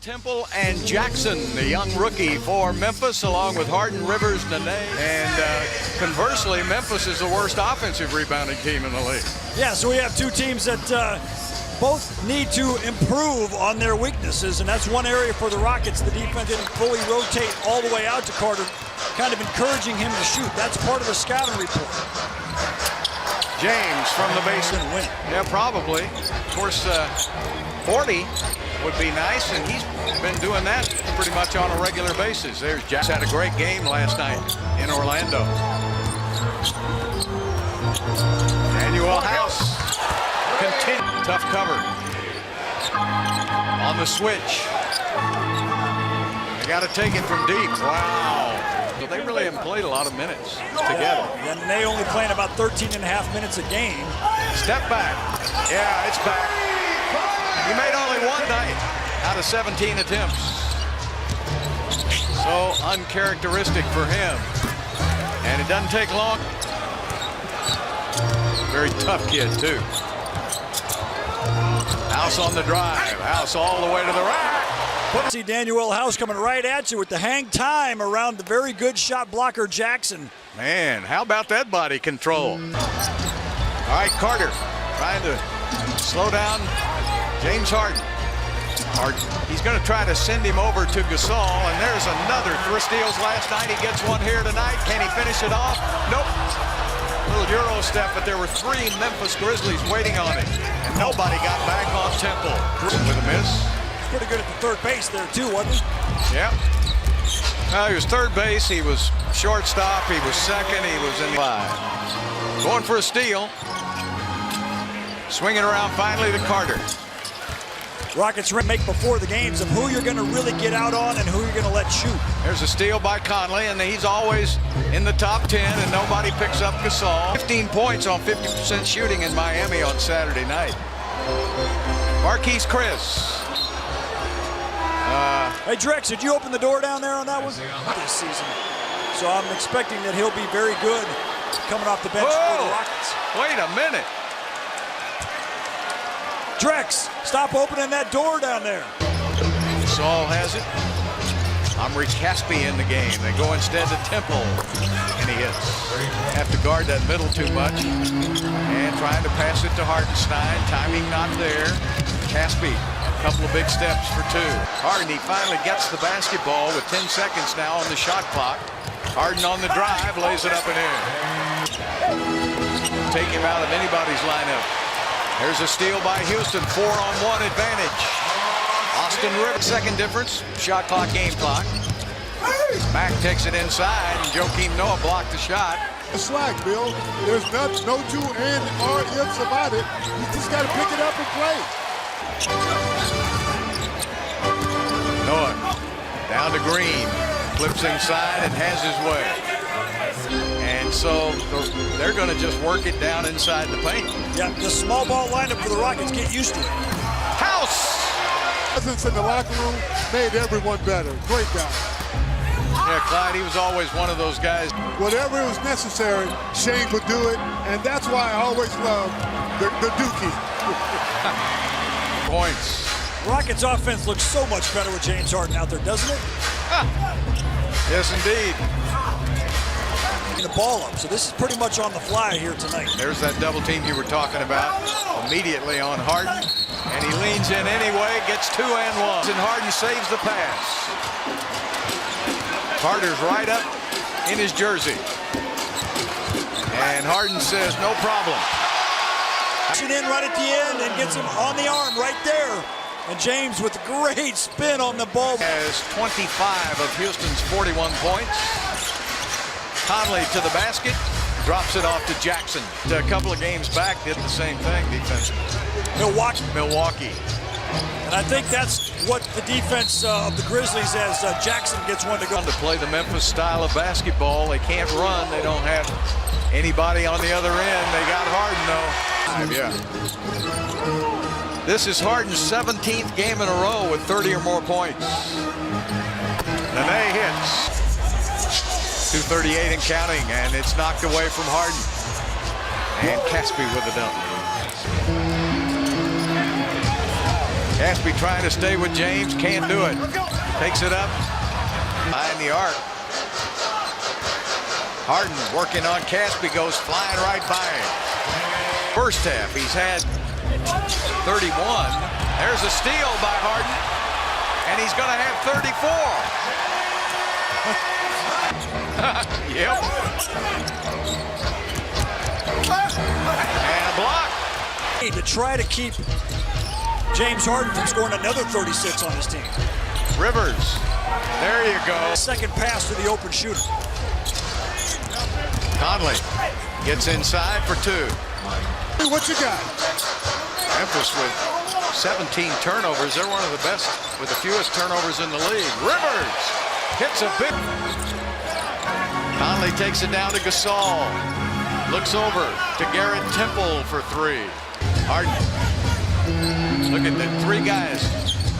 Temple and Jackson, the young rookie for Memphis, along with Harden, Rivers, Nene. And conversely, Memphis is the worst offensive rebounding team in the league. Yeah, so we have two teams that both need to improve on their weaknesses, and that's one area for the Rockets. The defense didn't fully rotate all the way out to Carter, kind of encouraging him to shoot. That's part of the scouting report. James from the basin. Win. Yeah, probably. Of course, 40 would be nice, and he's been doing that pretty much on a regular basis. There's Jackson. Had a great game last night in Orlando. Daniel House. Continue. Tough cover. On the switch. They got to take it from deep. Wow. So they really haven't played a lot of minutes together. And they only playing about 13 and a half minutes a game. Step back. Yeah, it's back. He made only one night out of 17 attempts. So uncharacteristic for him. And it doesn't take long. Very tough kid, too. House on the drive. House all the way to the rack. See Daniel House coming right at you with the hang time around the very good shot blocker Jackson. Man, how about that body control? All right, Carter trying to slow down James Harden. He's going to try to send him over to Gasol, and there's another 3 steals last night. He gets one here tonight. Can he finish it off? Nope. Little Euro step, but there were 3 Memphis Grizzlies waiting on it, and nobody got back on Temple. With a miss. Pretty good at the third base there too, wasn't he? Yeah. Well, he was third base. He was shortstop. He was second. He was in the 5. Going for a steal. Swinging around finally to Carter. Rockets make before the games of who you're going to really get out on and who you're going to let shoot. There's a steal by Conley, and he's always in the top 10, and nobody picks up Gasol. 15 points on 50% shooting in Miami on Saturday night. Marquise Chris. Hey, Drex, did you open the door down there on that one? This season. So I'm expecting that he'll be very good coming off the bench for the Rockets. Wait a minute. Drex, stop opening that door down there. Saul has it. Omri Caspi in the game. They go instead to Temple, and he hits. Have to guard that middle too much. And trying to pass it to Hartenstein. Timing not there. Caspi, a couple of big steps for 2. Harden, he finally gets the basketball with 10 seconds now on the shot clock. Harden on the drive, lays it up and in. Take him out of anybody's lineup. There's a steal by Houston, 4-on-1 advantage. Austin Rivers, second difference, shot clock, game clock. Mack takes it inside, and Joakim Noah blocked the shot. Slack, Bill. There's no two and or ifs about it. You just got to pick it up and play. Noah down to Green, flips inside and has his way. And so they're going to just work it down inside the paint. Yeah, the small ball lineup for the Rockets, get used to it. House! Presence in the locker room made everyone better. Great guy. Yeah, Clyde, he was always one of those guys. Whatever was necessary, Shane would do it, and that's why I always loved the Dookie. Points. Rockets offense looks so much better with James Harden out there, doesn't it? Yes, indeed. The ball up, so this is pretty much on the fly here tonight. There's that double team you were talking about immediately on Harden, and he leans in anyway, gets 2 and 1, and Harden saves the pass. Carter's right up in his jersey, and Harden says no problem. In right at the end and gets him on the arm right there. And James with a great spin on the ball. Has 25 of Houston's 41 points. Conley to the basket, drops it off to Jackson. A couple of games back did the same thing defensively. Milwaukee. And I think that's what the defense of the Grizzlies as Jackson gets one to go. To play the Memphis style of basketball, they can't run. They don't have anybody on the other end. They got Harden though. Yeah. This is Harden's 17th game in a row with 30 or more points. Nene hits. 2:38 and counting, and it's knocked away from Harden. And Caspi with a dunk. Caspi trying to stay with James, can't do it. Takes it up behind the arc. Harden working on Caspi, goes flying right by him. First half, he's had 31. There's a steal by Harden, and he's going to have 34. Yep. And a block. To try to keep James Harden from scoring another 36 on his team. Rivers, there you go. Second pass to the open shooter. Conley gets inside for two. Hey, what you got? Memphis with 17 turnovers. They're one of the best with the fewest turnovers in the league. Rivers hits a big. Conley takes it down to Gasol. Looks over to Garrett Temple for three. Harden. Look at the three guys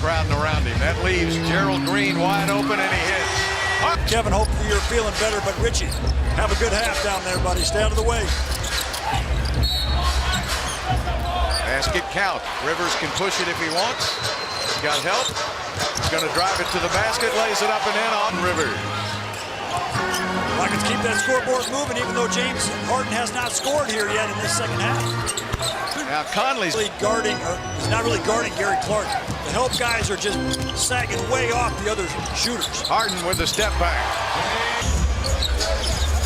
crowding around him. That leaves Gerald Green wide open, and he hits. Kevin, hopefully you're feeling better, but Richie, have a good half down there, buddy. Stay out of the way. Basket count. Rivers can push it if he wants. He's got help. He's going to drive it to the basket, lays it up and in on Rivers. Rockets keep that scoreboard moving, even though James Harden has not scored here yet in this second half. Now Conley's guarding, or he's not really guarding Gary Clark. The help guys are just sagging way off the other shooters. Harden with a step back.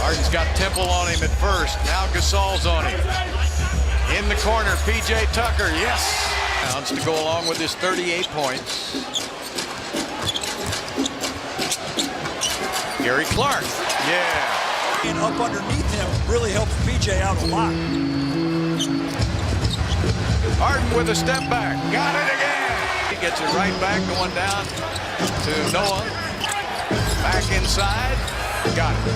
Harden's got Temple on him at first. Now Gasol's on him. In the corner, P.J. Tucker, yes. Pounds to go along with his 38 points. Gary Clark, yeah. And up underneath him really helps P.J. out a lot. Harden with a step back, got it again. He gets it right back, going down to Noah. Back inside, got it.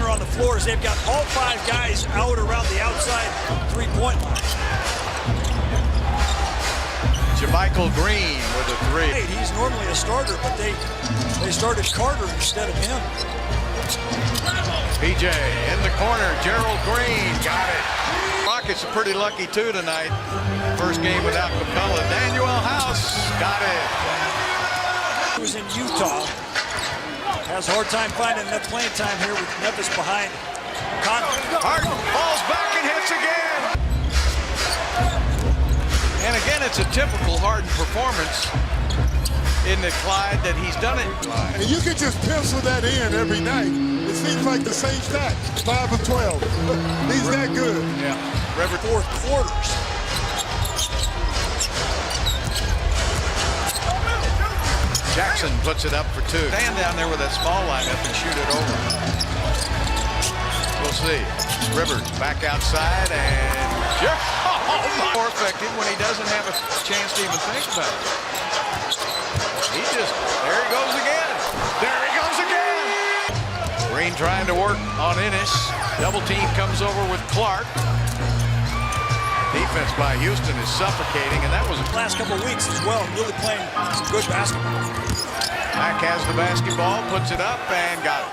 On the floor as they've got all five guys out around the outside three-point line. JaMychal Green with a three. He's normally a starter, but they started Carter instead of him. PJ in the corner, Gerald Green, got it. Rockets are pretty lucky too tonight. First game without Capella. Daniel House got it. He was in Utah. Has a hard time finding enough playing time here with Memphis behind. Harden falls back and hits again. And again, it's a typical Harden performance in the Clyde that he's done it. And you can just pencil that in every night. It seems like the same stat, 5 of 12. He's that good. Yeah. Every fourth quarters. Jackson puts it up for two. Stand down there with that small lineup and shoot it over. We'll see. Rivers back outside and more effective when he doesn't have a chance to even think about it. There he goes again. There he goes again. Green trying to work on Ennis. Double team comes over with Clark. Defense by Houston is suffocating, and that was the last couple of weeks as well, really playing some good basketball. Mack has the basketball, puts it up, and got it.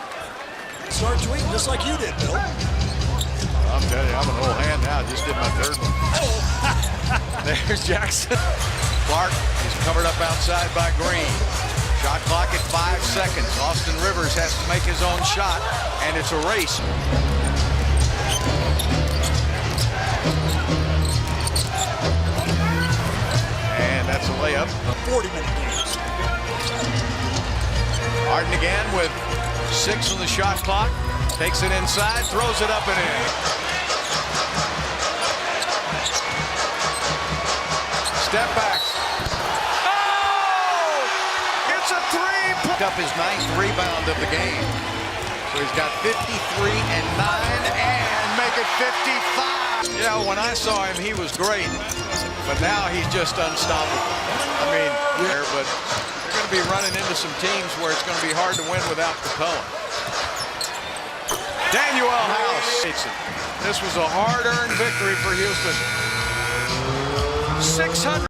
Start tweeting just like you did, Bill. I'm telling you, I'm an old hand now. Just did my third one. There's Jackson. Clark is covered up outside by Green. Shot clock at 5 seconds. Austin Rivers has to make his own shot, and it's a race. And that's a layup. 40-minute games. Harden again with 6 on the shot clock. Takes it inside, throws it up and in. Step back. Oh! It's a three. Picked up his 9th rebound of the game. So he's got 53 and 9 and make it 55. You know, when I saw him, he was great. But now he's just unstoppable. I mean, but they're going to be running into some teams where it's going to be hard to win without Capella. Daniel House. This was a hard-earned victory for Houston. 600.